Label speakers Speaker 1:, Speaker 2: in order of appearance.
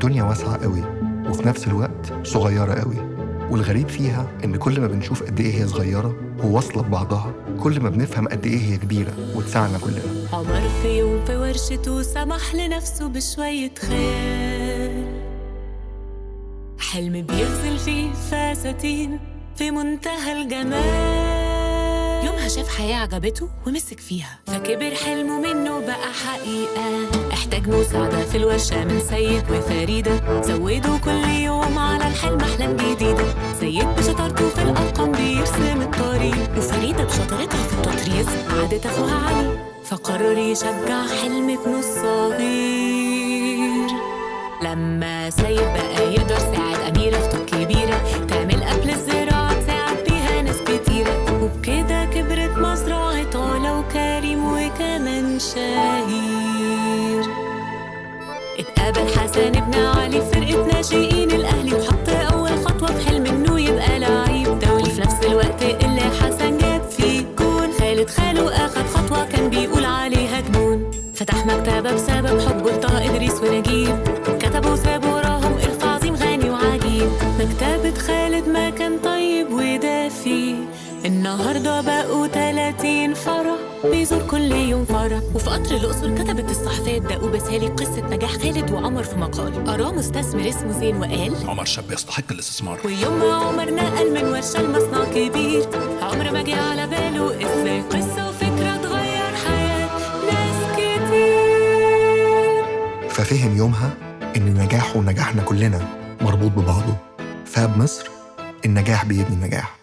Speaker 1: الدنيا واسعة قوي وفي نفس الوقت صغيرة قوي، والغريب فيها إن كل ما بنشوف قد إيه هي صغيرة وواصلة ببعضها، كل ما بنفهم قد إيه هي كبيرة وتسعنا كلنا.
Speaker 2: عمر في يوم في ورشته سمح لنفسه بشوية خيال، حلم بيغزل فيه فساتين في منتهى الجمال. يومها شاف حياة عجبته ومسك فيها، فكبر حلمه منه بقى حقيقة. احتاج مساعدة في الورشة من سيد وفريدة، زودوا كل يوم على الحلم أحلام جديدة. سيد بشطارته في الأرقام بيرسم الطريق، وفريدة بشطارتها في التطريز عادت أخوها علي، فقرر يشجع حلم ابنه الصغير. لما سيد بقى يقدر ساعد أميرة أخته الكبيرة تعمل أكل الزراعة تساعد بيها ناس كتيرة، وبكده كبرت مزرعة علا وكريم وكمان شهير. اتقابل حسن ابن علي في فرقة ناشئين الأهلي، وحط أول خطوة في حلم إنه يبقى لعيب دولي. وفي نفس الوقت اللي حسن جاب فيه جون، خالد خاله أخد خطوة كان بيقول عليها جنون. فتح مكتبة بسبب حبه لطه إدريس ونجيب، كتبوا وسابوا وراهم إرث عظيم غني وعجيب. مكتبة خالد ما كان طيب ودافي، النهاردة بقوا 30 فرع بيزور كل يوم فرع. وفي قطر الأقصر كتبت الصحفية دقوا بسالي قصة نجاح خالد وعمر في مقال قراه مستثمر اسمه زين وقال
Speaker 3: عمر شاب يستحق الاستثمار.
Speaker 2: ويوم ما عمر نقل من ورشة لمصنع كبير، عمر ما جه على باله ازاي قصة وفكرة تغير حياة ناس كتير.
Speaker 1: ففهم يومها إن نجاحه ونجاحنا كلنا مربوط ببعضه، فاب مصر النجاح بيبني نجاح.